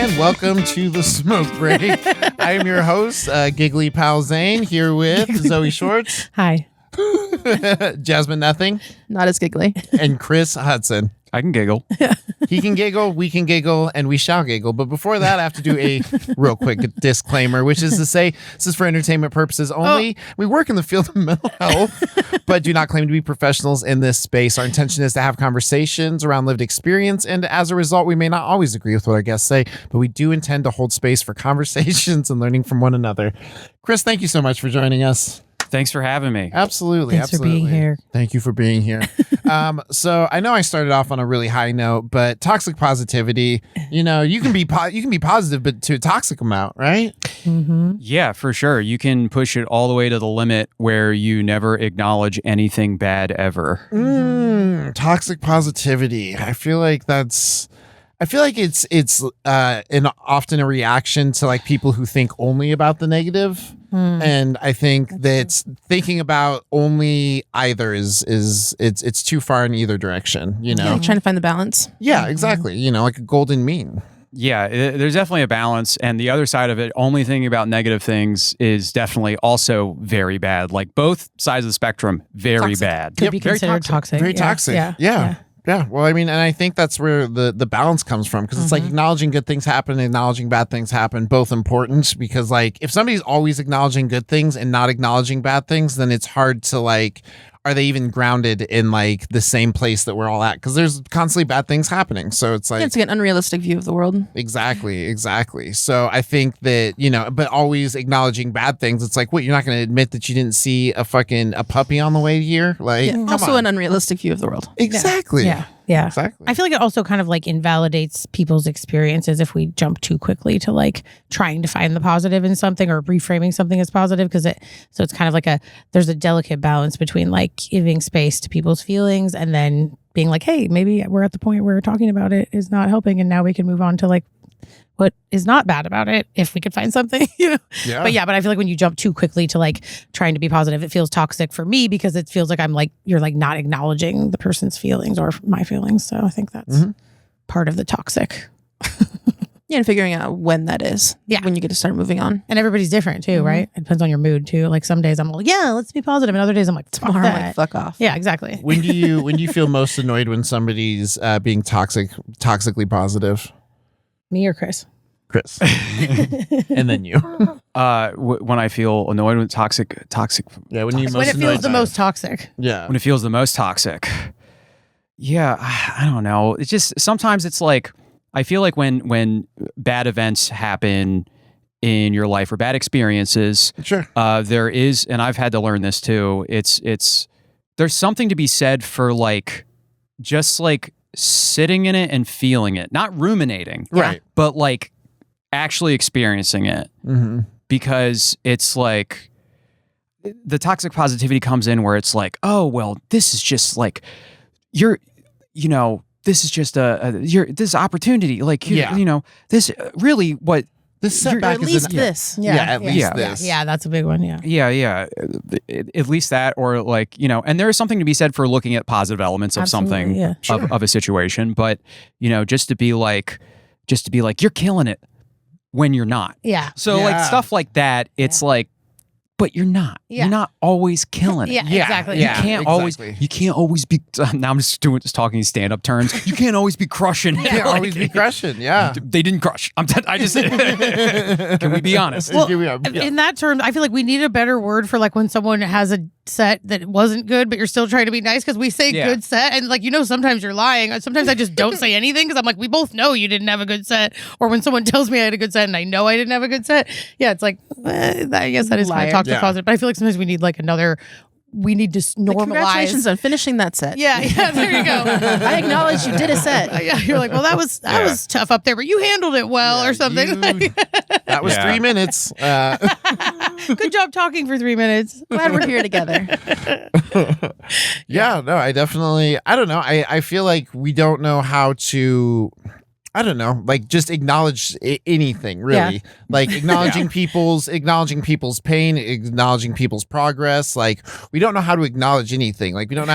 and welcome to the Smoke Break. I am your host, Giggly Pal Zane, here with Zoe Shorts. Hi. Jasmine Nothing. Not as giggly. And Chris Hudson. I can giggle. He can giggle, we can giggle, and we shall giggle. But before that, I have to do a real quick disclaimer, which is to say this is for entertainment purposes only. We work in the field of mental health, but do not claim to be professionals in this space. Our intention is to have conversations around lived experience, and as a result, we may not always agree with what our guests say, but we do intend to hold space for conversations and learning from one another. Chris, thank you so much for joining us. Thanks for having me. Absolutely. Thanks for being here. Thank you for being here. So I know I started off on a really high note, but toxic positivity, you can be positive, but to a toxic amount, right? Mm-hmm. Yeah, for sure. You can push it all the way to the limit where you never acknowledge anything bad ever. Toxic positivity. I feel like it's often a reaction to like people who think only about the negative. And I think that thinking about only either it's too far in either direction, Yeah, like trying to find the balance. Yeah, exactly. Like a golden mean. Yeah, there's definitely a balance. And the other side of it, only thinking about negative things is definitely also very bad. Like both sides of the spectrum, very Toxic. bad. Could be considered toxic. Very toxic. Yeah. Well, I mean, and I think that's where the balance comes from, because it's like acknowledging good things happen, acknowledging bad things happen, both important, because like if somebody's always acknowledging good things and not acknowledging bad things, then it's hard to like, are they even grounded in like the same place that we're all at? Because there's constantly bad things happening. So it's like, It's an unrealistic view of the world. Exactly. So I think that, but always acknowledging bad things, it's like, what, you're not going to admit that you didn't see a puppy on the way here? Like, come Also on. an unrealistic view of the world. Exactly. Yeah. Exactly. I feel like it also kind of like invalidates people's experiences if we jump too quickly to like trying to find the positive in something or reframing something as positive, because it's kind of like there's a delicate balance between like giving space to people's feelings and then being like, hey, maybe we're at the point where talking about it is not helping, and now we can move on to like what is not bad about it if we could find something, Yeah. But I feel like when you jump too quickly to like trying to be positive, it feels toxic for me, because it feels like you're like not acknowledging the person's feelings or my feelings. So I think that's part of the toxic. Yeah, and figuring out when that is. Yeah. When you get to start moving on. And everybody's different too, right? It depends on your mood too. Like some days I'm like, yeah, let's be positive, and other days I'm like, Tomorrow, I'm like, fuck off. Yeah, exactly. When do you feel most annoyed when somebody's being toxically positive? Me or Chris? Chris. And then you. When I feel annoyed with toxic. Yeah, when you When it feels the most toxic. Yeah. When it feels the most toxic. Yeah, I don't know. It's just sometimes it's like, I feel like when bad events happen in your life or bad experiences, Sure. there is, and I've had to learn this too. There's something to be said for like, just like sitting in it and feeling it, not ruminating, Right. but like actually experiencing it, because it's like the toxic positivity comes in where it's like, oh, well, this is just like this is just this opportunity. Like, this really what This setback At least is this. at least this. Yeah, that's a big one. Yeah. Yeah. At least that, or like, and there is something to be said for looking at positive elements of Absolutely, something, yeah. of a situation. But, just to be like, you're killing it when you're not. Yeah. So like stuff like that, it's like, but you're not. Yeah. You're not always killing it. Yeah, exactly. Yeah. You can't always be. Now I'm just talking stand-up terms. You can't always be crushing. You can't always be crushing. Yeah. They didn't crush. I just. Can we be honest? Well, Yeah. in that term, I feel like we need a better word for like when someone has a set that wasn't good, but you're still trying to be nice, because we say good set, and like, sometimes you're lying. Sometimes I just don't say anything because I'm like, we both know you didn't have a good set. Or when someone tells me I had a good set and I know I didn't have a good set, it's like, I guess that is kind of toxic positive. But I feel like sometimes we need like we need to normalize. Congratulations on finishing that set. Yeah, there you go. I acknowledge you did a set. Yeah, you're like, well, that was tough up there, but you handled it well, or something. That was 3 minutes. Good job talking for 3 minutes. Glad we're here together. No, I don't know. I feel like we don't know how to I don't know, like just acknowledge anything really. Like acknowledging people's pain, acknowledging people's progress. Like we don't know how to acknowledge anything. Like we don't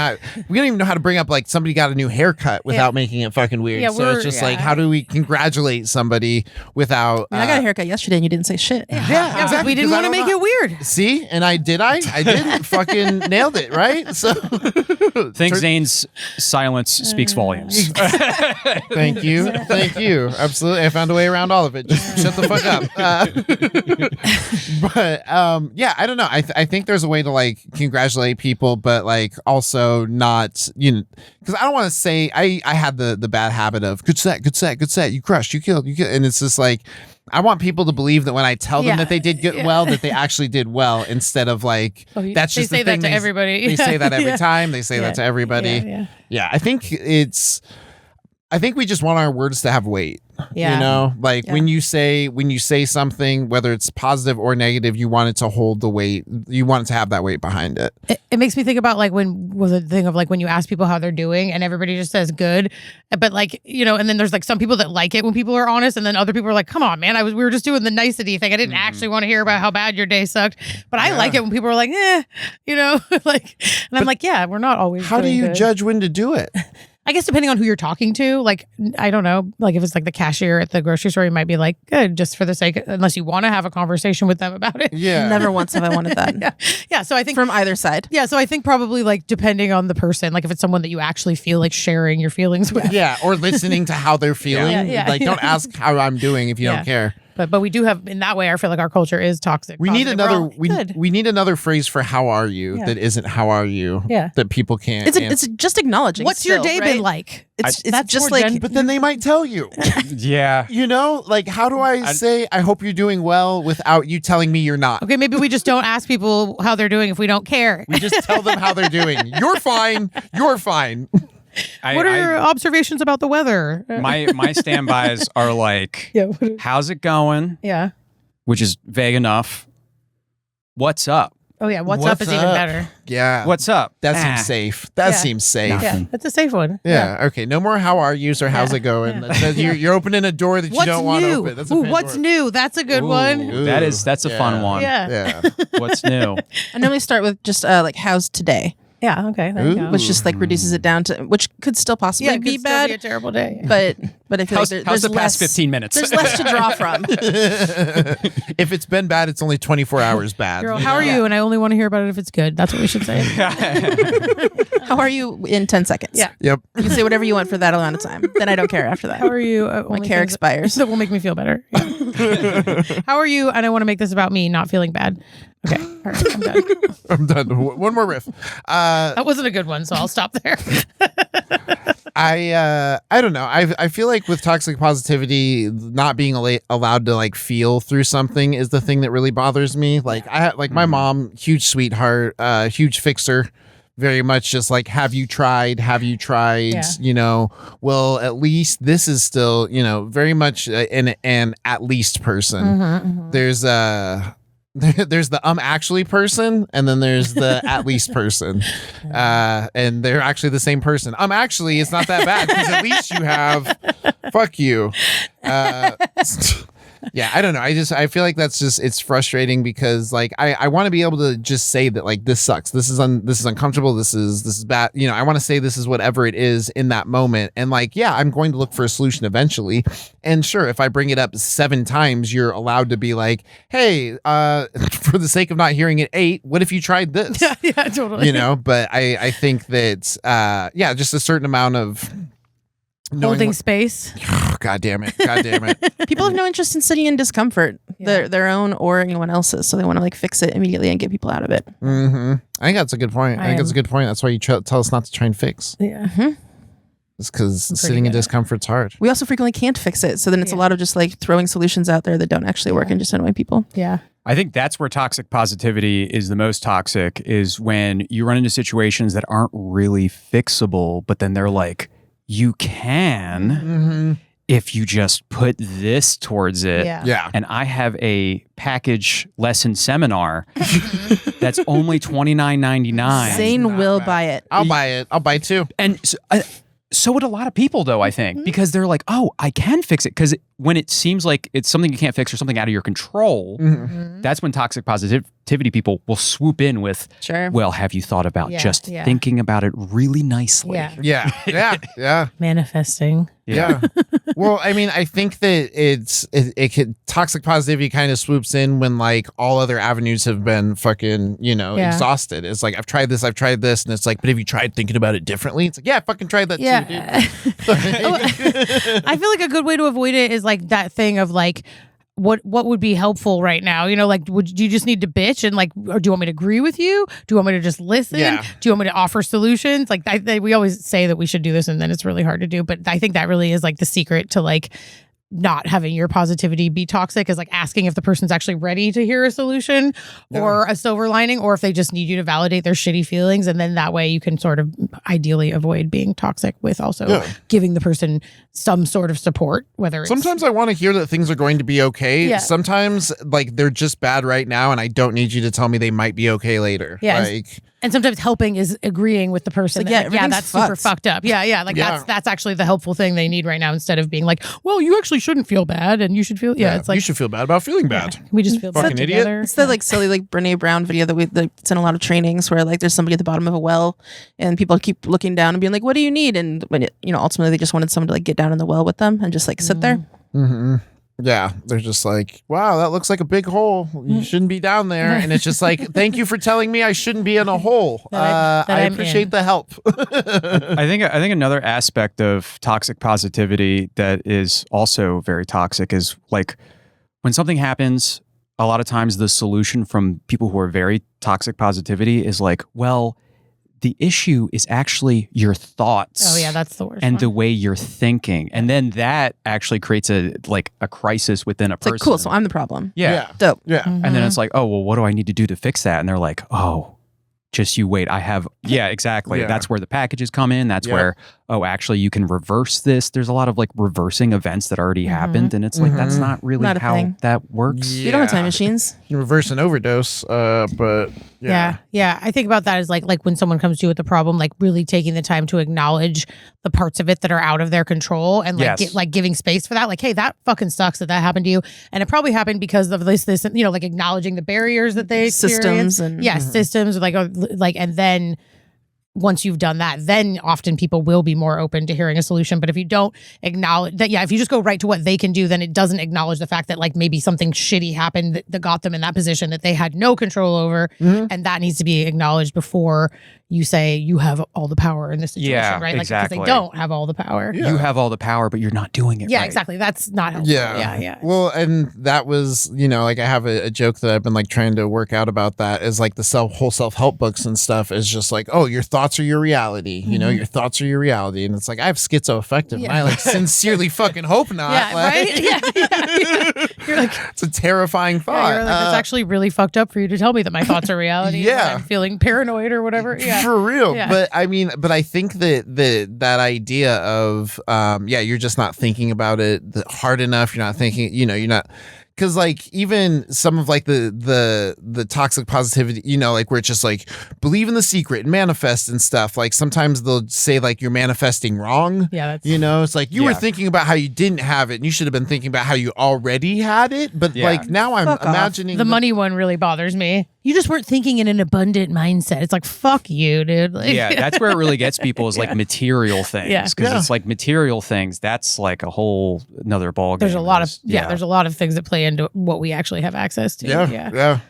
even know how to bring up like somebody got a new haircut without making it fucking weird. Yeah, so it's just like, how do we congratulate somebody without I got a haircut yesterday and you didn't say shit. Yeah, exactly. We didn't want to make it weird. See, and I did fucking nailed it, right? So I think Zane's silence speaks volumes. Thank you. Absolutely. I found a way around all of it. Just shut the fuck up. But I don't know. I think there's a way to like congratulate people, but like also not, because I don't want to say I had the bad habit of good set, you crushed, you killed, and it's just like I want people to believe that when I tell them that they did well, that they actually did well, instead of like that's just they say the thing that to everybody. They say that every time. They say that to everybody. Yeah. I think we just want our words to have weight. Yeah. Like when you say something, whether it's positive or negative, you want it to hold the weight. You want it to have that weight behind it. It makes me think about like when you ask people how they're doing and everybody just says good, but like, and then there's like some people that like it when people are honest, and then other people are like, come on, man, we were just doing the nicety thing. I didn't actually want to hear about how bad your day sucked, but I like it when people are like, like, and I'm like, yeah, we're not always. How do you good. judge when to do it? I guess depending on who you're talking to, like, I don't know, like if it's like the cashier at the grocery store, you might be like, good, just for the sake, unless you want to have a conversation with them about it. Yeah. Never once have I wanted that. Yeah. So I think from either side. Yeah. So I think probably like depending on the person, like if it's someone that you actually feel like sharing your feelings with. Yeah. Or listening to how they're feeling. Like don't ask how I'm doing if you don't care. But we do have, in that way, I feel like our culture is toxic. We need another we need another phrase for how are you that isn't how are you that people can't. It's just acknowledging. What's your day been like? It's just like, but then they might tell you. Yeah. Like how do I say I hope you're doing well without you telling me you're not? Okay, maybe we just don't ask people how they're doing if we don't care. We just tell them how they're doing. You're fine. You're fine. What are your observations about the weather? My standbys are like, how's it going? Yeah. Which is vague enough. What's up? Oh, yeah. What's up is even better. Yeah. What's up? That seems safe. That seems safe. Yeah, that's a safe one. Yeah. Okay. No more how are yous or how's it going. You're opening a door that you don't want to open. That's what's new? That's a good one. Ooh, that's a fun one. Yeah. What's new? I normally start with just like how's today. Yeah, okay. There you go. Which just like reduces it down to, which could still possibly be bad. Be a terrible day. But I feel how's like the there's past 15 minutes? There's less to draw from. If it's been bad, it's only 24 hours bad. Girl, how are you? And I only want to hear about it if it's good. That's what we should say. How are you in 10 seconds? Yeah. Yep. You can say whatever you want for that amount of time. Then I don't care after that. How are you? My care expires. That will make me feel better. Yeah. How are you? And I want to make this about me not feeling bad. Okay. All right. I'm done. I'm done. One more riff. That wasn't a good one, so I'll stop there. I don't know. I feel like with toxic positivity, not being allowed to like feel through something is the thing that really bothers me. Like my mom, huge sweetheart, huge fixer. Very much just like, have you tried? Yeah. Well, at least this is still, very much an at least person. Mm-hmm. There's the actually person, and then there's the at least person, and they're actually the same person. Actually, it's not that bad because at least you have fuck you. Yeah, I don't know. I feel like it's frustrating because like I want to be able to just say that like this sucks. This is uncomfortable. This is bad. I want to say this is whatever it is in that moment. And like, yeah, I'm going to look for a solution eventually. And sure, if I bring it up 7 times, you're allowed to be like, hey, for the sake of not hearing it 8, what if you tried this? Yeah, totally. But I think that just a certain amount of holding space. God damn it. People have no interest in sitting in discomfort, their own or anyone else's. So they want to like fix it immediately and get people out of it. Mm-hmm. I think that's a good point. That's why you tell us not to try and fix. Yeah. Mm-hmm. It's because sitting in discomfort's hard. We also frequently can't fix it. So then it's a lot of just like throwing solutions out there that don't actually work and just annoy people. Yeah. I think that's where toxic positivity is the most toxic, is when you run into situations that aren't really fixable, but then they're like, you can if you just put this towards it. Yeah. And I have a package lesson seminar that's only $29.99. Zane will buy it. I'll buy it. I'll buy 2. And so, So would a lot of people, though, I think, because they're like, oh, I can fix it. Because when it seems like it's something you can't fix or something out of your control, that's when toxic positivity people will swoop in with, well, have you thought about just thinking about it really nicely? Yeah. Manifesting. Yeah. Well, I mean, I think that it could, toxic positivity kind of swoops in when like all other avenues have been fucking, exhausted. It's like, I've tried this. And it's like, but have you tried thinking about it differently? It's like, yeah, I fucking tried that too, dude. I feel like a good way to avoid it is like that thing of like, what would be helpful right now? Like, do you just need to bitch and like, or do you want me to agree with you? Do you want me to just listen? Yeah. Do you want me to offer solutions? Like, we always say that we should do this, and then it's really hard to do. But I think that really is like the secret to like not having your positivity be toxic, is like asking if the person's actually ready to hear a solution or a silver lining, or if they just need you to validate their shitty feelings. And then that way you can sort of ideally avoid being toxic with also giving the person some sort of support, whether it's... Sometimes I want to hear that things are going to be okay. Yeah. Sometimes like they're just bad right now and I don't need you to tell me they might be okay later. Yeah. Like, and sometimes helping is agreeing with the person. Like, that, that's super fucked up. Yeah. Like that's actually the helpful thing they need right now, instead of being like, well, you actually shouldn't feel bad and you should feel, it's like, you should feel bad about feeling bad. We just feel Fucking bad idiot. together. It's the like silly like Brene Brown video that it's in a lot of trainings where like there's somebody at the bottom of a well and people keep looking down and being like, what do you need? And when ultimately they just wanted someone to like get down in the well with them and just like sit there. Mm-hmm. Yeah, they're just like, wow, that looks like a big hole. You shouldn't be down there. And it's just like, thank you for telling me I shouldn't be in a hole. I appreciate the help. I think another aspect of toxic positivity that is also very toxic is like when something happens, a lot of times the solution from people who are very toxic positivity is like, well, the issue is actually your thoughts. Oh yeah, that's the worst. And one. the way you're thinking. And then that actually creates a crisis within a person. Like, cool, so I'm the problem. Yeah. Dope. Yeah. Mm-hmm. And then it's like, oh, well, what do I need to do to fix that? And they're like, oh, just you wait. Exactly. Yeah. That's where the packages come in. That's where, actually you can reverse this. There's a lot of like reversing events that already happened. And it's like, that's not really Not a how thing. that works. You don't have time machines. You can reverse an overdose, but Yeah. I think about that as like when someone comes to you with a problem, like really taking the time to acknowledge the parts of it that are out of their control and like Yes. giving space for that. Like, hey, that fucking sucks that happened to you, and it probably happened because of this, like acknowledging the barriers that they experience. Systems and systems, like, and then. Once you've done that, then often people will be more open to hearing a solution. But if you don't acknowledge that, if you just go right to what they can do, then it doesn't acknowledge the fact that like maybe something shitty happened that got them in that position that they had no control over. And that needs to be acknowledged before you say you have all the power in this situation, right? Like, exactly. because they don't have all the power. Yeah. You have all the power, but you're not doing it Yeah, right. exactly. That's not helpful. Yeah. Well, and that was, like I have a joke that I've been like trying to work out about that is like the whole self-help books and stuff is just like, oh, your thoughts are your reality. Your thoughts are your reality. And it's like, I have schizoaffective. And I like sincerely fucking hope not. Yeah, right? Yeah. You're like, it's a terrifying thought. Yeah, you're like, it's actually really fucked up for you to tell me that my thoughts are reality. Yeah. And I'm feeling paranoid or whatever. Yeah. For real. Yeah. But I think that idea of, you're just not thinking about it hard enough. You're not thinking, you're not. Because like even some of like the toxic positivity, like where it's just like believe in the secret and manifest and stuff. Like sometimes they'll say like you're manifesting wrong. Yeah, that's it's like you were thinking about how you didn't have it, and you should have been thinking about how you already had it. But like now I'm imagining the money one really bothers me. You just weren't thinking in an abundant mindset. It's like, fuck you, dude. Like, that's where it really gets people is like material things. Yeah. Because it's like material things, that's like a whole another ballgame. There's a lot of there's a lot of things that play into what we actually have access to. Yeah.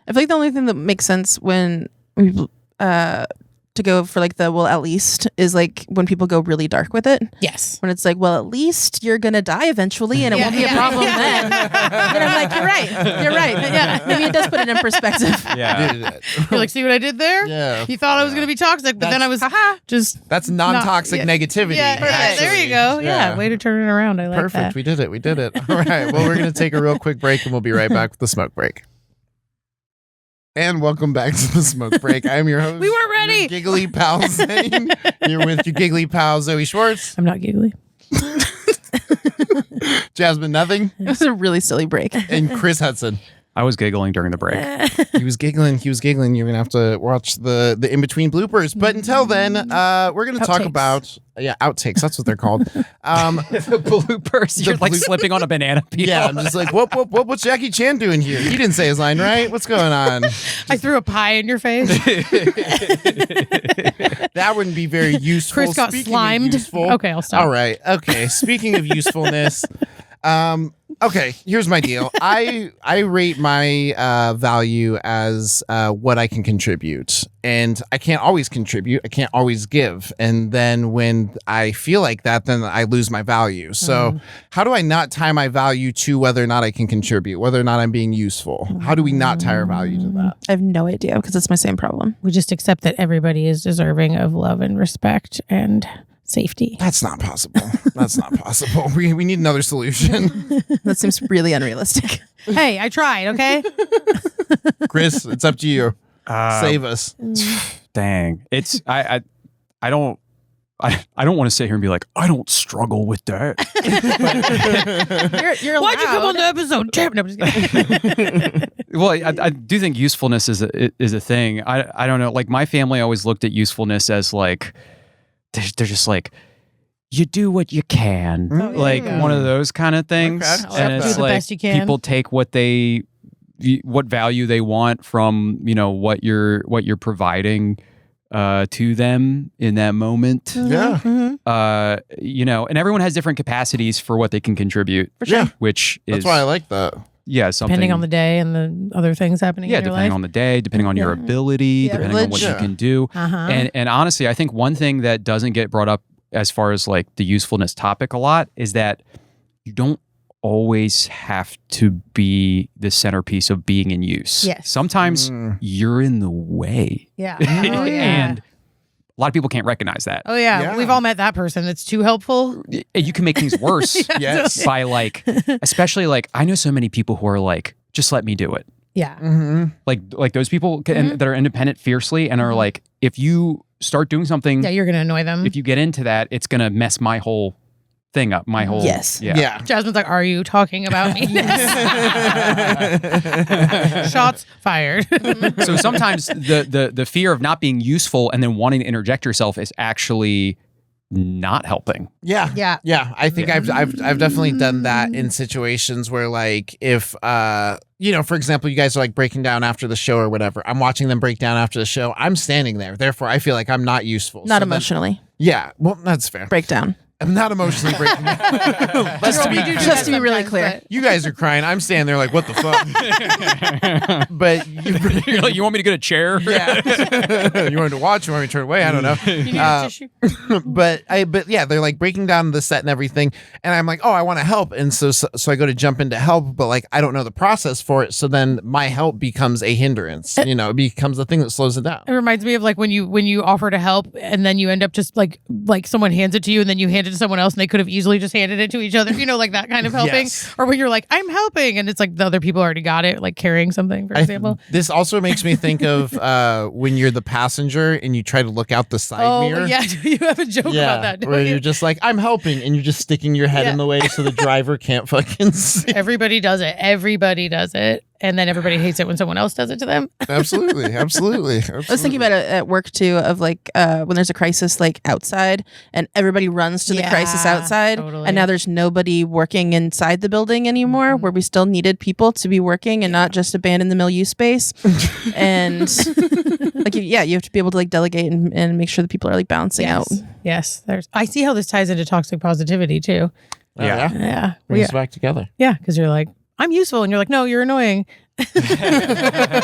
I feel like the only thing that makes sense when we to go for like the at least is like when people go really dark with it. Yes. When it's like, well, at least you're gonna die eventually and it won't be a problem then. Then I'm like, you're right. Yeah. Maybe it does put it in perspective. Yeah. You're like, see what I did there? Yeah. You thought I was gonna be toxic, but then I was just That's non-toxic negativity. Yeah, there you go. Yeah. Way to turn it around. I like Perfect. that. We did it. All right. Well, we're going to take a real quick break and we'll be right back with the smoke break. And welcome back to the smoke break. I'm your host. We weren't ready. Your giggly pal Zane. You're with your giggly pal Zoe Schwartz. I'm not giggly. Jasmine Nothing. It was a really silly break. And Chris Hudson. I was giggling during the break. He was giggling. You're gonna have to watch the in between bloopers. But until then, we're gonna talk Outtakes. about outtakes. That's what they're called. The bloopers. You're like slipping on a banana peel. Yeah, I'm just like, what's Jackie Chan doing here? He didn't say his line right. What's going on? I threw a pie in your face. That wouldn't be very useful. Chris got Speaking of slimed. useful- Okay, I'll stop. All right. Okay. Speaking of usefulness, okay. Here's my deal. I rate my value as what I can contribute, and I can't always contribute. I can't always give, and then when I feel like that, then I lose my value. So how do I not tie my value to whether or not I can contribute, whether or not I'm being useful? How do we not tie our value to that? I have no idea because it's my same problem. We just accept that everybody is deserving of love and respect and safety. That's not possible. That's not possible. We need another solution. That seems really unrealistic. Hey, I tried, okay? Chris, it's up to you. Save us. Dang. It's I don't want to sit here and be like, I don't struggle with that. You're Why'd you come on allowed. the episode? Damn, no, I'm just kidding. Well, I do think usefulness is a thing. I don't know. Like my family always looked at usefulness as like they're just like, you do what you can, like one of those kind of things. Okay. And Do it's the like best you can. people take what value they want from what you're providing to them in that moment. Yeah. And everyone has different capacities for what they can contribute. For sure. Yeah. Which is That's why I like that. something Depending on the day and the other things happening in your depending life. on the day, depending on your ability, Yeah. depending on what you Yeah. can do. Uh-huh. And honestly, I think one thing that doesn't get brought up as far as like the usefulness topic a lot is that you don't always have to be the centerpiece of being in use. Yes. Sometimes you're in the way. Yeah. Oh, yeah. And a lot of people can't recognize that. Oh, yeah. Yeah. We've all met that person that's too helpful. You can make things worse Yes. by like, especially like, I know so many people who are like, just let me do it. Yeah. Mm-hmm. Like those people that are independent fiercely and are like, if you start doing something, Yeah, you're going to annoy them. if you get into that, it's going to mess my whole thing up. My whole Yes. Yeah. Jasmine's like, are you talking about me? Shots fired. So sometimes the fear of not being useful and then wanting to interject yourself is actually not helping. Yeah. Yeah. Yeah. I think I've definitely done that in situations where like if for example, you guys are like breaking down after the show or whatever. I'm watching them break down after the show. I'm standing there. Therefore, I feel like I'm not useful. Not So then- emotionally. Yeah. Well, that's fair. Breakdown. I'm not emotionally breaking down. Girl, we do just that to be really sometimes, clear. but- You guys are crying. I'm standing there like, what the fuck? But You're like, you want me to get a chair? yeah. You wanted to watch? You want me to turn away? I don't know. You need a tissue? but yeah, they're like breaking down the set and everything, and I'm like, oh, I want to help, and so I go to jump in to help, but like I don't know the process for it, so then my help becomes a hindrance. It becomes the thing that slows it down. It reminds me of like when you offer to help and then you end up just like someone hands it to you and then you hand it to someone else and they could have easily just handed it to each other, like that kind of helping. Yes. Or when you're like, I'm helping, and it's like the other people already got it, like carrying something, for example. This also makes me think of when you're the passenger and you try to look out the side mirror. yeah, you have a joke about that, don't where you? you're just like, I'm helping, and you're just sticking your head Yeah. in the way so the driver can't fucking see. Everybody does it. Everybody does it. And then everybody hates it when someone else does it to them. Absolutely. I was thinking about it at work too, of like when there's a crisis like outside and everybody runs to the Yeah, crisis outside, totally. and now there's nobody working inside the building anymore, where we still needed people to be working and not just abandon the milieu space. And like, you have to be able to like delegate and make sure that people are like balancing out. Yes. I see how this ties into toxic positivity too. Yeah. Yeah. Bring us back together. Yeah. Because you're like, I'm useful. And you're like, no, you're annoying.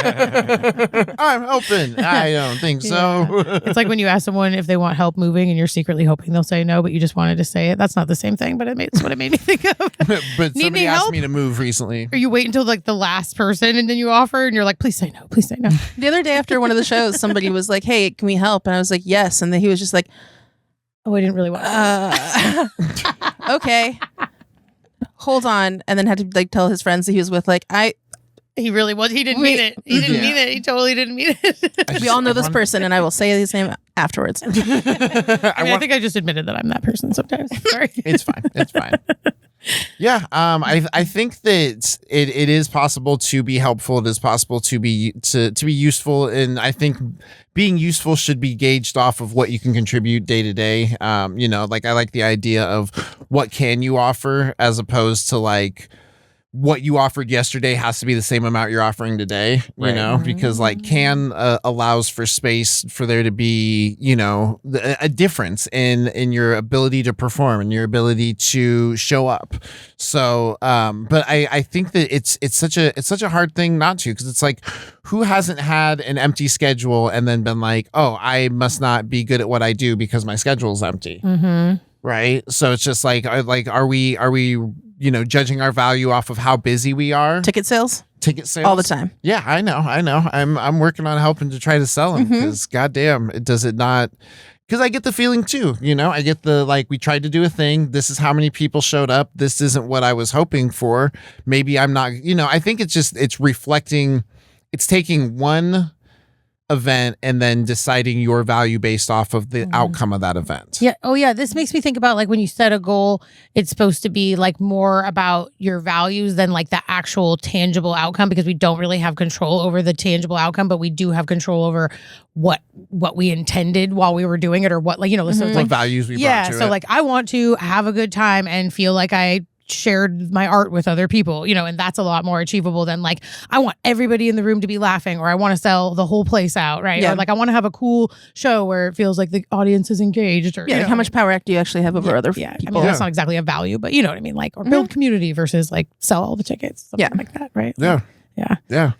I'm helping. I don't think so. It's like when you ask someone if they want help moving and you're secretly hoping they'll say no, but you just wanted to say it. That's not the same thing, but it's what it made me think of. But Need somebody any asked help? me to move recently. Or you wait until like the last person and then you offer and you're like, please say no, please say no. The other day after one of the shows, somebody was like, "Hey, can we help?" And I was like, "Yes." And then he was just like, Oh, I didn't really want "Okay, hold on," and then had to like tell his friends that he was with, like, He really was. He didn't mean it. He didn't mean it. He totally didn't mean it. we all know this person, and I will say his name afterwards. I think I just admitted that I'm that person sometimes. Sorry. It's fine. It's fine. Yeah, I think that it is possible to be helpful. It is possible to be useful, and I think being useful should be gauged off of what you can contribute day to day. Like I like the idea of what can you offer as opposed to like what you offered yesterday has to be the same amount you're offering today, because like can allows for space for there to be, a difference in your ability to perform and your ability to show up. So, but I think that it's such a hard thing not to, because it's like, who hasn't had an empty schedule and then been like, oh, I must not be good at what I do because my schedule's empty. Mm-hmm. Right. So it's just like are we judging our value off of how busy we are? Ticket sales all the time. Yeah, I know. I'm working on helping to try to sell them because goddamn, does it not? Because I get the feeling too, I get the like, we tried to do a thing. This is how many people showed up. This isn't what I was hoping for. Maybe I'm not, I think it's reflecting, it's taking one event and then deciding your value based off of the outcome of that event. Yeah. Oh yeah. This makes me think about like when you set a goal, it's supposed to be like more about your values than like the actual tangible outcome, because we don't really have control over the tangible outcome, but we do have control over what we intended while we were doing it, or what, like, so it's What like values we brought to so it. like I want to have a good time and feel like I shared my art with other people, and that's a lot more achievable than like, I want everybody in the room to be laughing, or I want to sell the whole place out, right? Yeah. Or like I want to have a cool show where it feels like the audience is engaged, or Yeah, how much power do you actually have over other yeah, I people? mean, that's not exactly a value, but you know what I mean, like, or build community versus like sell all the tickets, something like that, right? Yeah. Yeah.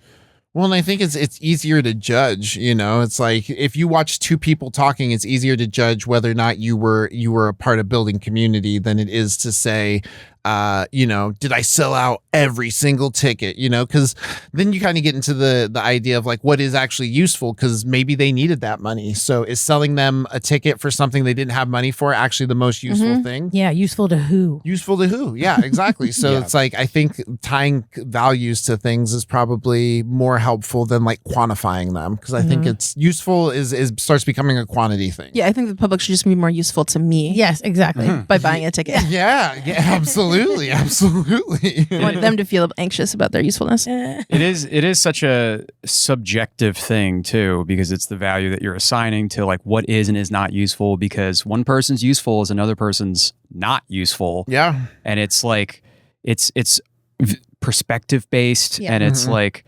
Well, and I think it's easier to judge, It's like if you watch two people talking, it's easier to judge whether or not you were a part of building community than it is to say, did I sell out every single ticket, because then you kind of get into the idea of like what is actually useful, because maybe they needed that money. So is selling them a ticket for something they didn't have money for actually the most useful thing? Yeah. Useful to who? Useful to who? Yeah, exactly. So it's like, I think tying values to things is probably more helpful than like quantifying them, because I think it's useful is starts becoming a quantity thing. Yeah, I think the public should just be more useful to me. Yes, exactly. By buying a ticket. Yeah, absolutely. I want them to feel anxious about their usefulness. It is such a subjective thing too, because it's the value that you're assigning to like what is and is not useful, because one person's useful is another person's not useful. Yeah. And it's like it's perspective based, and it's like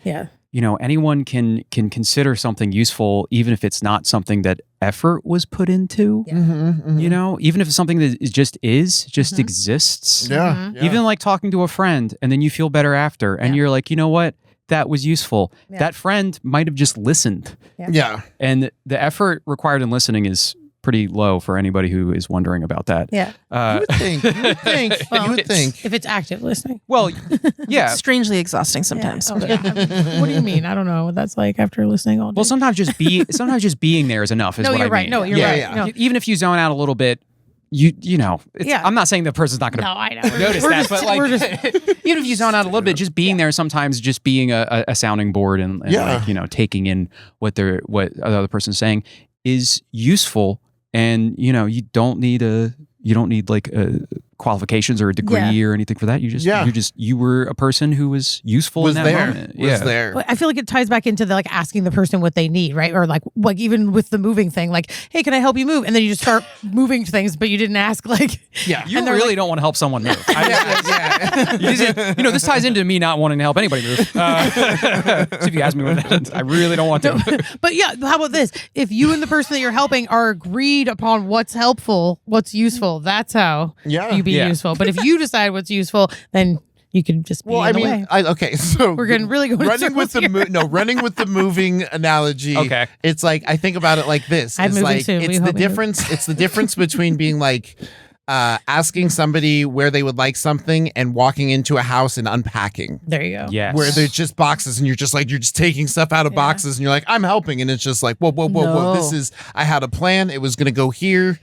anyone can consider something useful even if it's not something that effort was put into. Even if it's something that just exists. Yeah. Even like talking to a friend and then you feel better after, and you're like, you know what, that was useful. That friend might have just listened. Yeah. And the effort required in listening is pretty low for anybody who is wondering about that. Yeah. You would think. If it's active listening. Well, yeah. It's strangely exhausting sometimes. Yeah. What do you mean? I don't know what that's like after listening all day. Well, sometimes just being there is enough. Is no, what you're I right. mean. No, you're right. Yeah. No. Even if you zone out a little bit, I'm not saying the person's not going to No, I know. notice We're that, just- but like, we're just- even if you zone out a little bit, just being there sometimes, just being a sounding board and like, taking in what the other person's saying is useful. And you don't need like qualifications or a degree or anything for that. You were a person who was useful in that moment. Was there. But I feel like it ties back into the like asking the person what they need, right? Or like even with the moving thing, like, hey, can I help you move? And then you just start moving things, but you didn't ask like. Yeah. You really don't want to help someone move. This ties into me not wanting to help anybody move. So if you ask me what I really don't want to. But yeah, how about this? If you and the person that you're helping are agreed upon what's helpful, what's useful, that's how you be useful. But if you decide what's useful, then you can just be in the way. So We're getting really going running with running with the moving analogy. Okay. It's like, I think about it like this. I'm It's moving like soon. it's the difference. It's the difference between being like asking somebody where they would like something and walking into a house and unpacking. There you go. Yes. Where there's just boxes and you're just taking stuff out of boxes and you're like, I'm helping, and it's just like, whoa. No. I had a plan. It was gonna go here.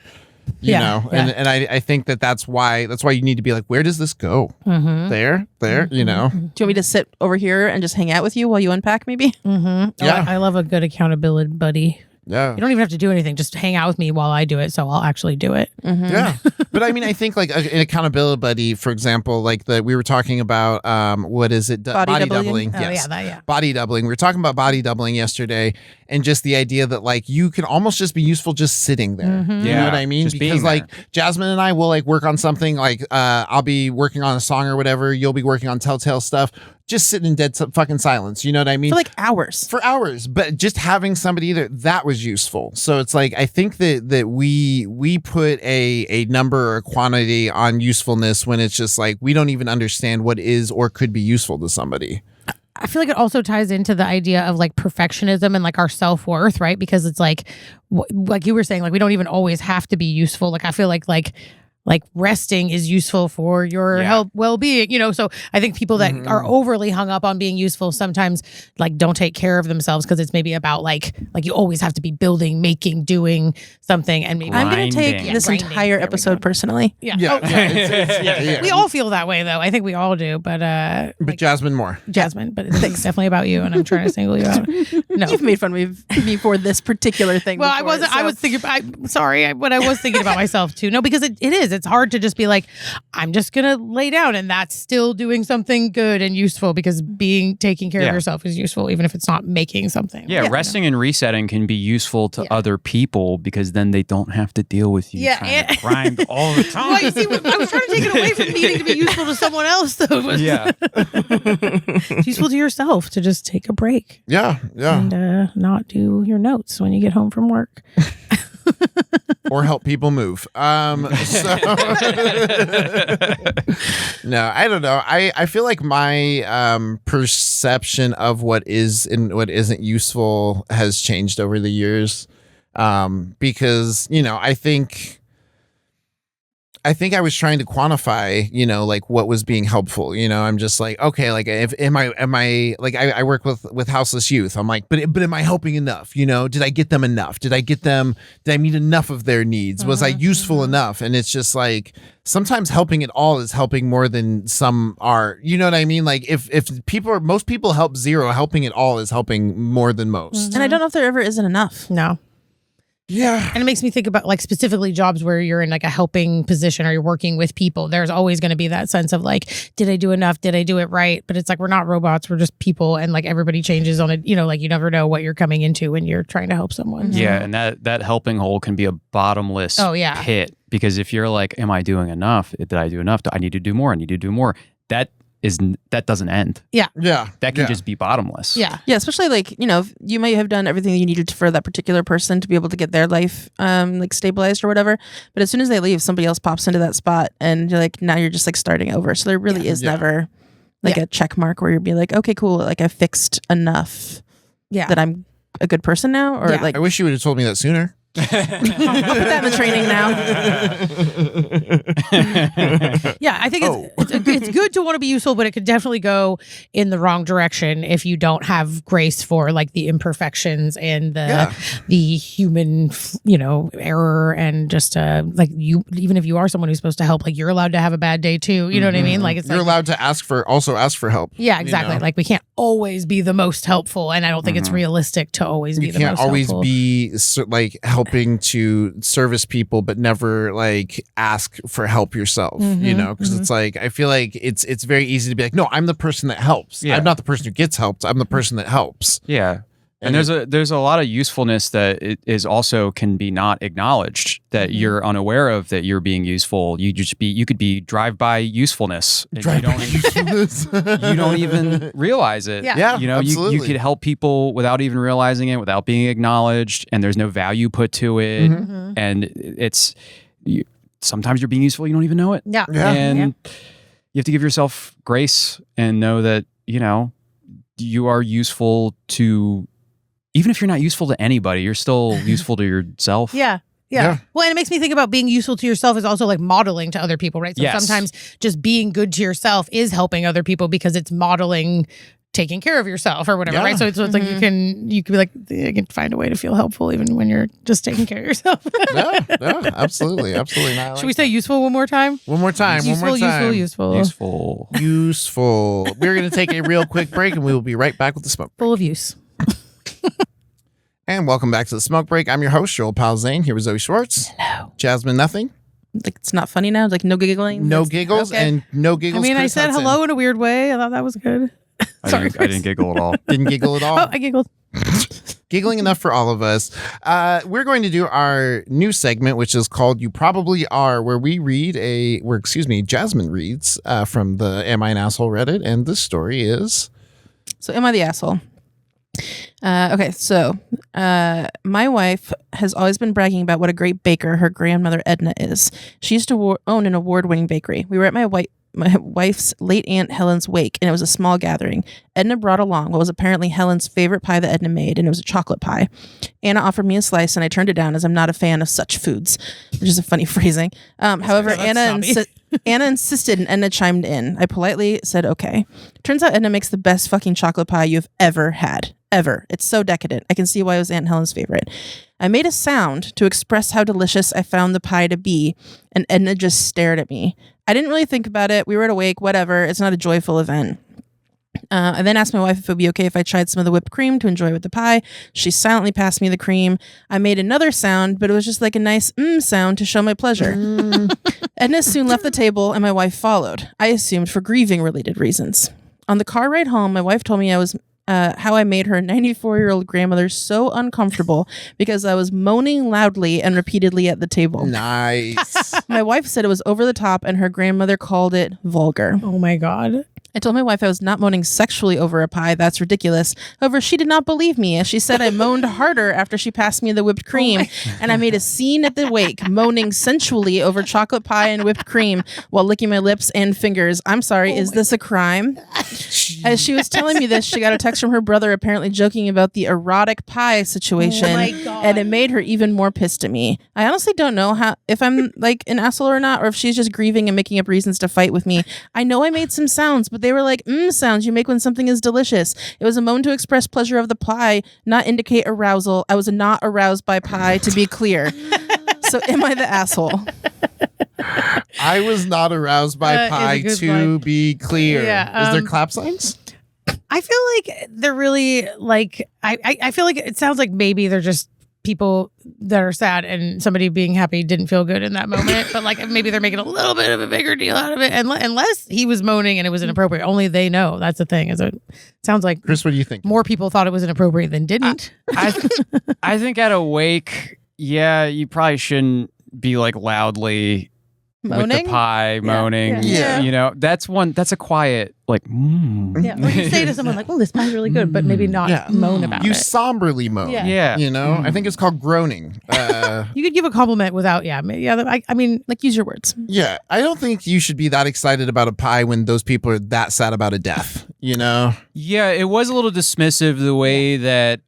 You know, and I think that's why you need to be like, where does this go? There, you know. Do you want me to sit over here and just hang out with you while you unpack maybe? Mm-hmm. Yeah. I love a good accountability buddy. Yeah. You don't even have to do anything. Just hang out with me while I do it. So I'll actually do it. Yeah. But I mean, I think like an accountability buddy, for example, like we were talking about, what is it? Body doubling. Oh, Yes. yeah. Body doubling. We were talking about body doubling yesterday, and just the idea that like you can almost just be useful just sitting there. You know Yeah, what I mean? just being Because like there. Jasmine and I will like work on something, like I'll be working on a song or whatever, you'll be working on Telltale stuff, just sitting in dead fucking silence. You know what I mean? For like hours. For hours, but just having somebody there, that was useful. So it's like I think that we put a number or a quantity on usefulness when it's just like we don't even understand what is or could be useful to somebody. I feel like it also ties into the idea of like perfectionism and like our self-worth, right? Because it's like you were saying, like we don't even always have to be useful. Like I feel like resting is useful for your health, well-being, you know? So I think people that are overly hung up on being useful sometimes like don't take care of themselves because it's maybe about like you always have to be building, making, doing something. And maybe I'm going to take Grinding. this Grinding. entire There we episode go. personally. Yeah. Yeah, Oh, yeah. we all feel that way though. I think we all do, but But Jasmine more. Jasmine, but it's definitely about you and I'm trying to single you out. No. You've made fun of me for this particular thing. Well, before, I wasn't. I so- was thinking. I'm sorry, but I was thinking about myself too. No, because it is. It's hard to just be like, I'm just gonna lay down, and that's still doing something good and useful. Because taking care of Yeah. yourself is useful, even if it's not making something. Yeah, resting and resetting can be useful to other people because then they don't have to deal with you Yeah, trying to and- grind all the time. Well, you see, I was trying to take it away from needing to be useful to someone else, though. Yeah. It's useful to yourself to just take a break Yeah. and not do your notes when you get home from work. Or help people move. So no, I don't know. I feel like my perception of what is and what isn't useful has changed over the years. Because, I think I was trying to quantify, like what was being helpful. I'm just like, okay, like if am I like I work with houseless youth. I'm like, but am I helping enough? Did I get them enough? Did I meet enough of their needs? Was I useful enough? And it's just like sometimes helping at all is helping more than some are. You know what I mean? Like if most people help zero, helping at all is helping more than most. And I don't know if there ever isn't enough. No. Yeah. And it makes me think about like specifically jobs where you're in like a helping position or you're working with people. There's always going to be that sense of like, did I do enough? Did I do it right? But it's like, we're not robots. We're just people. And like everybody changes on it. Like you never know what you're coming into when you're trying to help someone. Yeah, and that helping hole can be a bottomless pit because if you're like, am I doing enough? Did I do enough? I need to do more. I need to do more. That doesn't end. Yeah. That can just be bottomless. Yeah. Yeah, especially like, you might have done everything you needed for that particular person to be able to get their life like stabilized or whatever. But as soon as they leave, somebody else pops into that spot and you're like, now you're just like starting over. So there really is never like a check mark where you'd be like, okay, cool. Like I fixed enough that I'm a good person now. Or like, I wish you would have told me that sooner. I'll put that in the training now. Yeah, I think it's good to want to be useful, but it could definitely go in the wrong direction if you don't have grace for like the imperfections and the human, error and just like you. Even if you are someone who's supposed to help, like you're allowed to have a bad day too. You know what I mean? Like you're allowed to ask for help. Yeah, exactly. Like we can't always be the most helpful, and I don't think it's realistic to always be the most helpful. You can't always be like helping to service people, but never like ask for help yourself. Because it's like I feel like it's very easy to be like, no, I'm the person that helps. Yeah. I'm not the person who gets helped. I'm the person that helps. Yeah. And there's a lot of usefulness that it is also can be not acknowledged that you're unaware of that you're being useful. You could be drive-by usefulness. And you don't even realize it. Yeah. You absolutely. could help people without even realizing it, without being acknowledged, and there's no value put to it. And sometimes you're being useful, you don't even know it. Yeah. And you have to give yourself grace and know that, you are useful to. Even if you're not useful to anybody, you're still useful to yourself. Yeah. Well, and it makes me think about being useful to yourself is also like modeling to other people, right? So sometimes just being good to yourself is helping other people because it's modeling taking care of yourself or whatever, right? So it's like you can be like, you can find a way to feel helpful even when you're just taking care of yourself. No, absolutely not. Should we say useful one more time? One more time. Useful. We're going to take a real quick break and we will be right back with the smoke. Full of use. And welcome back to the Smoke Break. I'm your host, Joel Palzane, here with Zoe Schwartz. Hello. Jasmine Nothing. Like it's not funny now. Like no giggling. No giggles okay. and no giggles. I mean, I Chris said Hudson. hello in a weird way. I thought that was good. Sorry, I didn't giggle at all. Didn't giggle at all. Oh, I giggled. Giggling enough for all of us. We're going to do our new segment, which is called You Probably Are, where Jasmine reads from the Am I an Asshole Reddit. And this story is... So am I the asshole? Okay, so my wife has always been bragging about what a great baker her grandmother Edna is. She used to own an award-winning bakery. We were at my wife's late aunt Helen's wake, and it was a small gathering. Edna brought along what was apparently Helen's favorite pie that Edna made, and it was a chocolate pie. Anna offered me a slice, and I turned it down as I'm not a fan of such foods, which is a funny phrasing. However, Anna insisted, and Edna chimed in. I politely said, okay. Turns out Edna makes the best fucking chocolate pie you've ever had. Ever. It's so decadent. I can see why it was Aunt Helen's favorite. I made a sound to express how delicious I found the pie to be, and Edna just stared at me. I didn't really think about it. We were at a wake, whatever. It's not a joyful event. I then asked my wife if it would be okay if I tried some of the whipped cream to enjoy with the pie. She silently passed me the cream. I made another sound, but it was just like a nice sound to show my pleasure. Edna soon left the table, and my wife followed. I assumed for grieving-related reasons. On the car ride home, my wife told me how I made her 94-year-old grandmother so uncomfortable because I was moaning loudly and repeatedly at the table. Nice. My wife said it was over the top, and her grandmother called it vulgar. Oh my God. I told my wife I was not moaning sexually over a pie. That's ridiculous. However, she did not believe me, as she said I moaned harder after she passed me the whipped cream, and I made a scene at the wake, moaning sensually over chocolate pie and whipped cream while licking my lips and fingers. I'm sorry, is this a crime? As she was telling me this, she got a text from her brother apparently joking about the erotic pie situation, Oh my God. and it made her even more pissed at me. I honestly don't know if I'm like an asshole or not, or if she's just grieving and making up reasons to fight with me. I know I made some sounds, but they were like sounds you make when something is delicious. It was a moan to express pleasure of the pie, not indicate arousal. I was not aroused by pie, to be clear. So am I the asshole? I was not aroused by pie, is a good to line. be clear. Yeah, Is there clap signs? I feel like they're really like, I feel like it sounds like maybe they're just people that are sad and somebody being happy didn't feel good in that moment. But like maybe they're making a little bit of a bigger deal out of it. And unless he was moaning and it was inappropriate, only they know. That's the thing. It sounds like Chris, what do you think? more people thought it was inappropriate than didn't. I think at a wake, yeah, you probably shouldn't be like loudly with Moaning? the pie, moaning. Yeah. You know, that's a quiet, like, Yeah. Or you say to someone like, oh, this pie's really good, but maybe not Yeah. moan about You it. somberly moan. Yeah. Yeah. You know, I think it's called groaning. You could give a compliment without, I mean, Like, use your words. Yeah, I don't think you should be that excited about a pie when those people are that sad about a death, you know? Yeah, it was a little dismissive the way that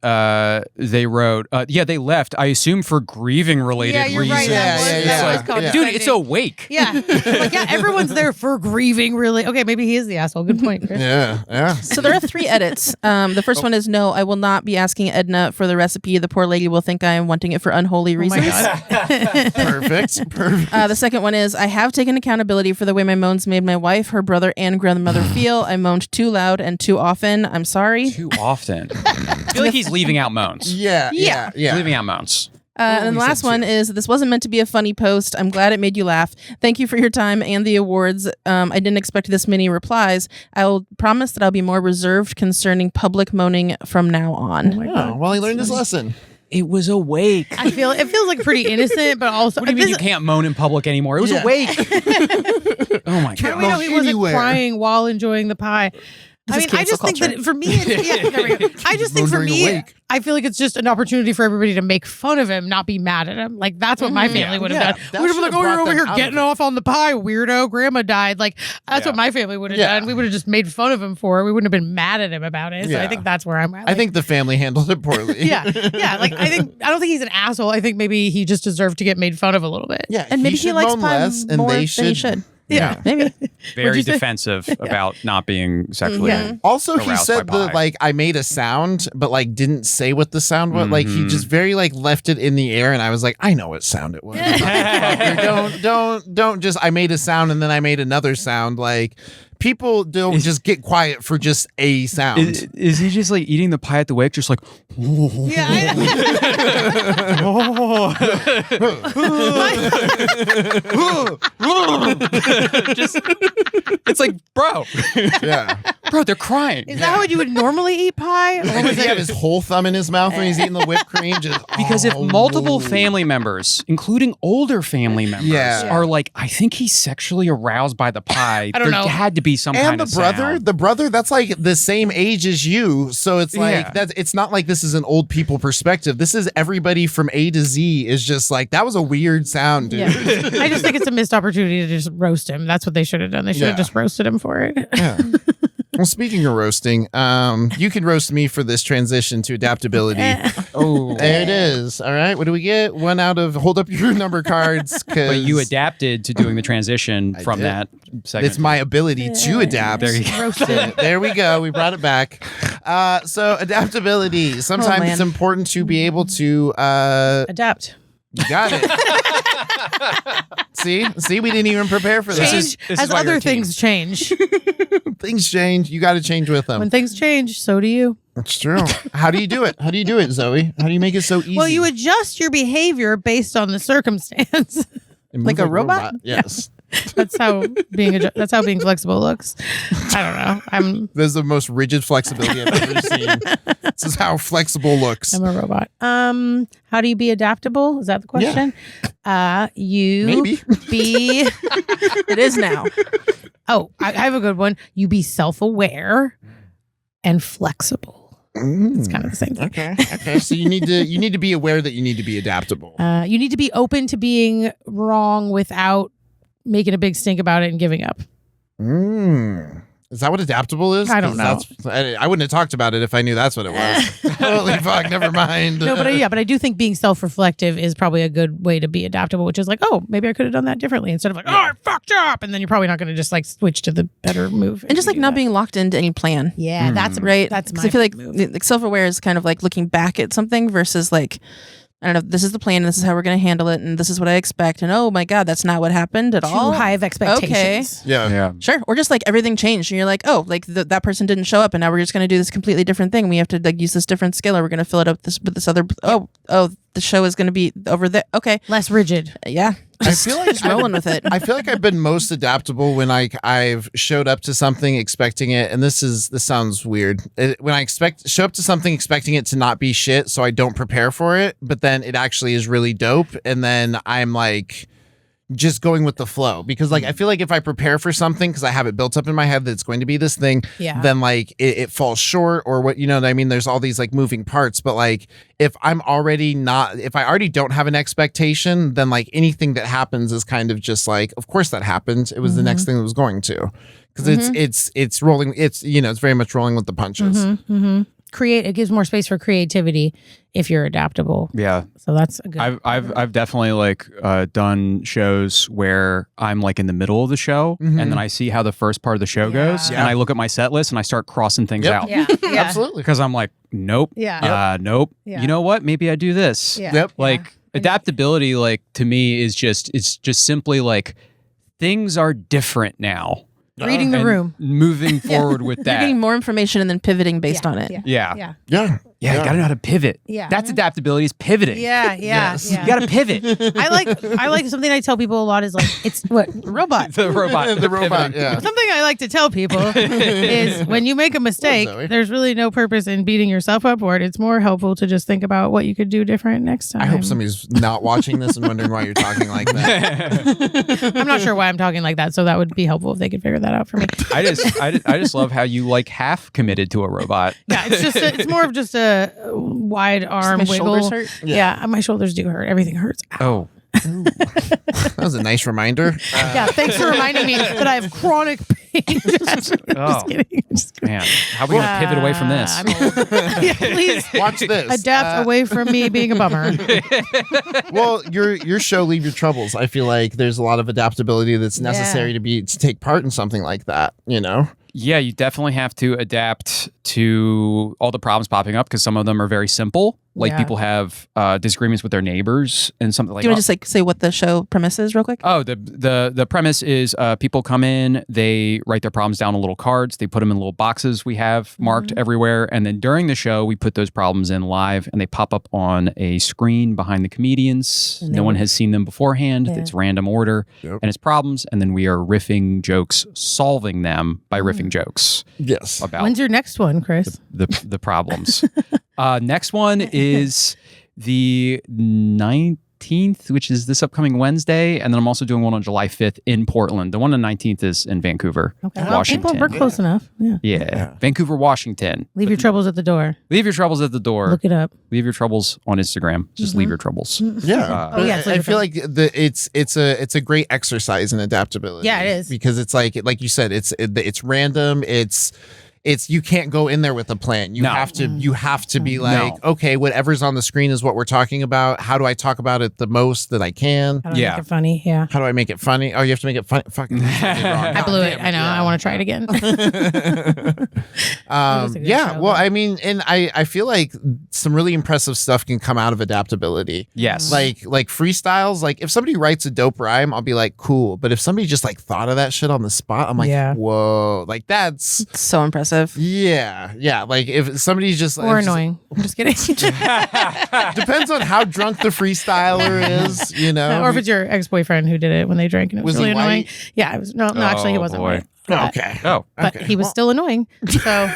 they wrote. They left, I assume, for grieving related Yeah, you're reasons. right. That was- That yeah, was yeah. condescending. Dude, it's a wake. Yeah. Like, yeah, everyone's there for grieving, really. Okay, maybe he is the asshole. Good point, Chris. Yeah. So there are 3 edits. The first one is no, I will not be asking Edna for the recipe. The poor lady will think I am wanting it for unholy Oh reasons. my God. Perfect. The second one is I have taken accountability for the way my moans made my wife, her brother, and grandmother feel. I moaned too loud and too often. I'm sorry. Too often. I feel like he's leaving out moans. Yeah. He's leaving out moans. And the we last said one two. is this wasn't meant to be a funny post. I'm glad it made you laugh. Thank you for your time and the awards. I didn't expect this many replies. I will promise that I'll be more reserved concerning public moaning from now on. Oh my Oh, God. well, he learned his lesson. It was a wake. It feels like pretty innocent, but also What do you mean you can't moan in public anymore? It was Yeah. a wake. Oh my How do god. we know he wasn't Anywhere. crying while enjoying the pie? I This mean, is I just cancel think culture. that for me, there we go. I just think for During a me, wake. I feel like it's just an opportunity for everybody to make fun of him, not be mad at him. Like that's what my family would have Yeah, done. that We would have been like, should've "Oh, you're brought over them here out of getting it." off on the pie, weirdo. Grandma died." Like that's Yeah. what my family would have Yeah. done. We would have just made fun of him for it. We wouldn't have been mad at him about it. So Yeah. I think that's where I'm at. I think the family handled it poorly. yeah. Like I don't think he's an asshole. I think maybe he just deserved to get made fun of a little bit. Yeah, And maybe he should likes moan pie less, and more they than he should. Yeah. Maybe. Very What'd you say? defensive about not being sexually. Yeah. Also, he Aroused said by the pie. like I made a sound, but like didn't say what the sound was. Like he just very like left it in the air, and I was like, I know what sound it was. Motherfucker. don't just I made a sound and then I made another sound. Like people don't just get quiet for just a sound. Is he just like eating the pie at the wake, just like? Yeah. Just, it's like, bro, Yeah. bro, they're crying. Is that how you would normally eat pie? Or Like, does he have his whole thumb in his mouth when he's eating the whipped cream? Just Because if multiple family members, including older family members, Yeah. are like, I think he's sexually aroused by the pie, I don't there know. had to be some kind and of the brother, sound. the brother, that's like the same age as you. So it's like Yeah. that's it's not like this is an old people perspective. This is everybody from A to Z is just like that was a weird sound, dude. Yeah. I just think it's a missed opportunity to just roast him. That's what they should have done. They should have Yeah. just roasted him for it. Yeah. Well, speaking of roasting, you can roast me for this transition to adaptability. Oh, There it is. All right. What do we get? One out of hold up your number cards. but you adapted to doing the transition I from did. that segment. It's my ability to adapt. There you go. Roasted. There we go. We brought it back. So adaptability. Sometimes man. it's important to be able to. Adapt. You got it. See, we didn't even prepare for that. Change this as is why you're other a team. things change. Things change. You got to change with them. When things change, so do you. It's true. How do you do it? How do you do it, Zoe? How do you make it so easy? Well, you adjust your behavior based on the circumstance. And move like a robot? Yes. That's how being flexible looks. I don't know. This is the most rigid flexibility I've ever seen. This is how flexible looks. I'm a robot. How do you be adaptable? Is that the question? You Maybe. be. It is now. Oh, I have a good one. You be self-aware and flexible. It's kind of the same thing. Okay. So you need to be aware that you need to be adaptable. You need to be open to being wrong without making a big stink about it and giving up. Is that what adaptable is? I don't 'Cause I wouldn't have talked about it if I knew that's what it was. Holy fuck, never mind. No, but I do think being self-reflective is probably a good way to be adaptable, which is like, oh, maybe I could have done that differently instead of like, oh, I fucked up. And then you're probably not going to just like switch to the better move. And just like do not that. being locked into any plan. Yeah, that's Right. That's my Because I feel like move. self-aware is kind of like looking back at something versus like, I don't know, this is the plan and this is how we're going to handle it. And this is what I expect. And oh my God, that's not what happened at Too all. high of expectations. Yeah. Yeah. Sure. Or just like everything changed and you're like, oh, like that person didn't show up and now we're just going to do this completely different thing. We have to like use this different skill or we're going to fill it up with this other. Oh, the show is going to be over there. Okay. Less rigid. Yeah. I feel like Just rolling with it. I feel like I've been most adaptable when I've showed up to something expecting it, and this sounds weird. When I show up to something expecting it to not be shit, so I don't prepare for it, but then it actually is really dope, and then I'm like just going with the flow because like I feel like if I prepare for something because I have it built up in my head that it's going to be this thing, Yeah. then like it falls short or what you know what I mean. There's all these like moving parts, but like if I already don't have an expectation, then like anything that happens is kind of just like, of course that happened. It was the next thing that was going to, because it's rolling. It's it's very much rolling with the punches. It gives more space for creativity if you're adaptable. Yeah. So that's a good. I've definitely like done shows where I'm like in the middle of the show and then I see how the first part of the show goes Yeah. and I look at my set list and I start crossing things Yep. out. yeah. Absolutely. Because I'm like, nope. Yeah. Nope. Yeah. You know what? Maybe I do this. Yeah. Yep. Like adaptability, like to me is just simply like things are different now. Reading the And room. moving forward with You're that. getting more information and then pivoting based on it. Yeah. Yeah. Yeah. You gotta know how to pivot. Yeah. That's adaptability is pivoting. Yeah. Yes. You gotta pivot. I like something I tell people a lot is like it's what robot. The robot. The robot. pivoting. Yeah. Something I like to tell people is when you make a mistake, Zoe. there's really no purpose in beating yourself up for it. It's more helpful to just think about what you could do different next time. I hope somebody's not watching this and wondering why you're talking like that. I'm not sure why I'm talking like that, so that would be helpful if they could figure that out for me. I just love how you like half committed to a robot. Yeah, it's more of just a wide arm my wiggle. shoulders hurt? Yeah, my shoulders do hurt. Everything hurts. Oh. That was a nice reminder. Yeah, thanks for reminding me that I have chronic pain. Just kidding. Just kidding. Man, how are we gonna pivot away from this? I'm old. Yeah, please Watch this. adapt away from me being a bummer. Well, your show, Leave Your Troubles. I feel like there's a lot of adaptability that's necessary to take part in something like that. You know. Yeah, you definitely have to adapt to all the problems popping up because some of them are very simple Like Yeah. people have disagreements with their neighbors and something like Do you want that. to just like say what the show premise is real quick? Oh, the premise is people come in, they write their problems down on little cards, they put them in little boxes we have marked everywhere, and then during the show we put those problems in live, and they pop up on a screen behind the comedians. And No one has seen them beforehand. Yeah. It's random order, Yep. and it's problems, and then we are riffing jokes, solving them by riffing jokes Yes. about When's your next one, Chris? the problems. Next one is the 19th, which is this upcoming Wednesday, and then I'm also doing one on July 5th in Portland. The one on the 19th is in Vancouver, Washington. We're close enough. Yeah. Yeah, Vancouver, Washington. Leave your troubles at the door. Leave your troubles at the door. Look it up. Leave your troubles on Instagram. Just leave your troubles. Yeah. Oh, yeah, it's I like feel like it's a great exercise in adaptability. Yeah, it is. Because it's like you said, it's random. It's you can't go in there with a plan. You No. have to be like, okay, whatever's on the screen is what we're talking about. How do I talk about it the most that I can? How do I Yeah. make it funny? Yeah. How do I make it funny? Oh, you have to make it funny. Fucking I blew it. I know. I want to try it again. was a good yeah. show, Well, though. I mean, and I feel like some really impressive stuff can come out of adaptability. Yes. Like freestyles. Like if somebody writes a dope rhyme, I'll be like, cool. But if somebody just like thought of that shit on the spot, I'm like, Yeah. whoa. Like that's It's so impressive. yeah. Like if somebody's just Or it's just- annoying. I'm just kidding. depends on how drunk the freestyler is, you know. or if it's your ex-boyfriend who did it when they drank and it was, Was he really annoying. white? Yeah, it was no, actually he Oh, wasn't boy. white. But, Okay. Oh, but Okay. he was still annoying. So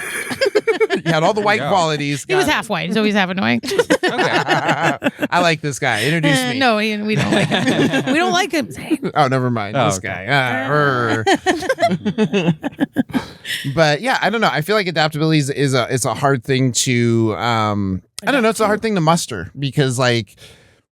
He had all the white Yeah. qualities. he was Got it. half white, so he's half annoying. I like this guy. Introduce me. No, we don't like him. We don't like him. Oh, never mind. Oh, This okay. guy. But yeah, I don't know. I feel like adaptability is a hard thing to I don't know. It's a hard thing to muster because like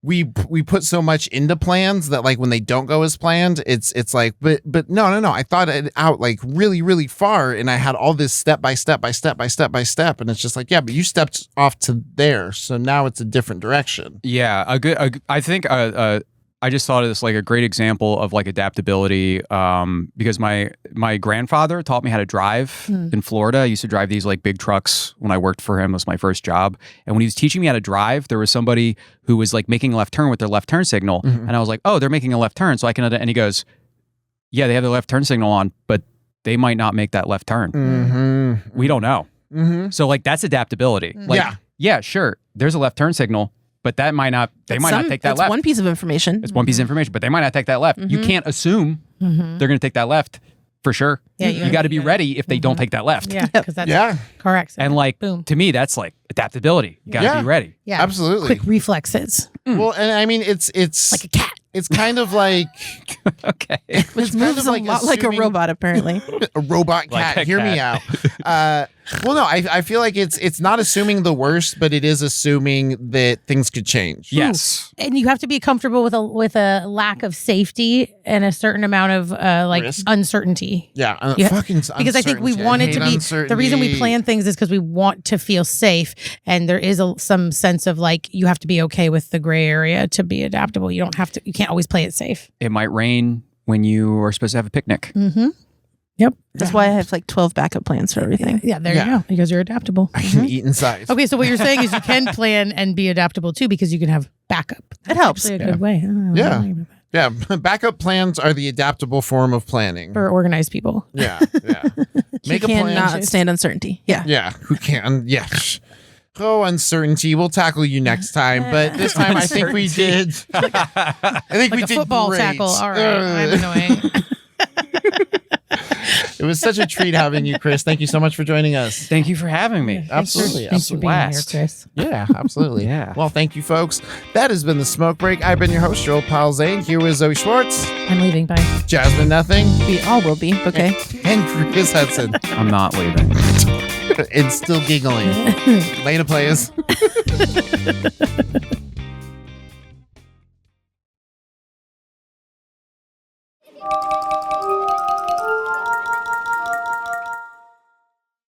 we put so much into plans that like when they don't go as planned, it's like but no. I thought it out like really far, and I had all this step by step, and it's just like, yeah, but you stepped off to there, so now it's a different direction. yeah. I think I just thought of this like a great example of like adaptability because my grandfather taught me how to drive in Florida. I used to drive these like big trucks when I worked for him. It was my first job. And when he was teaching me how to drive, there was somebody who was like making a left turn with their left turn signal. And I was like, oh, they're making a left turn. So I can, and he goes, yeah, they have their left turn signal on, but they might not make that left turn. Mm-hmm. We don't know. Mm-hmm. So like that's adaptability. Like, yeah, sure. There's a left turn signal, but that might not, they might not take that That's left. one piece of information. It's one piece of information, but they might not take that left. You can't assume Mhm. they're going to take that left for sure. Yeah, you got to be ready if they don't take that left. Yeah, because that's Yeah. correct. And like boom. to me, that's like adaptability. You got to Yeah. be ready. Yeah, Absolutely. quick reflexes Well, and I mean, it's like a cat. it's kind of like Okay. it's It kind moves of a like lot like a assuming- robot, apparently. a robot Like cat. a Hear me out. Well, no, I feel like it's not assuming the worst, but it is assuming that things could change. Yes. And you have to be comfortable with a lack of safety and a certain amount of like Risk. uncertainty. Yeah, Yeah, fucking Because I think we uncertainty. want it hate to be the reason we uncertainty. plan things is because we want to feel safe, and there is some sense of like you have to be okay with the gray area to be adaptable. You can't always play it safe. It might rain when you are supposed to have a picnic. Mm-hmm. Yep. That's why I have like 12 backup plans for everything. Yeah, there Yeah. you go. Because you're adaptable. I can eat inside. Okay, so what you're saying is you can plan and be adaptable too because you can have backup. It helps. Actually a good way. Yeah. Yeah, backup plans are the adaptable form of planning. For organized people. Yeah, yeah. Make a You plan. cannot stand uncertainty. Yeah. Yeah, who can? Yeah. Oh, uncertainty. We'll tackle you next time, but this time I think we did. I think we Like a did football great. tackle. All right. I'm annoying. It was such a treat having you, Chris. Thank you so much for joining us. Thank you for having me. Absolutely. Thanks for being here, Blast. Chris. Yeah, absolutely. Yeah. Well, thank you, folks. That has been the Smoke Break. I've been your host, your old pal Zane. Here with Zoe Schwartz, I'm leaving. Bye. Jasmine Nothing, We all will be. Okay. and Chris Hudson. I'm not leaving. And still giggling. Later, players.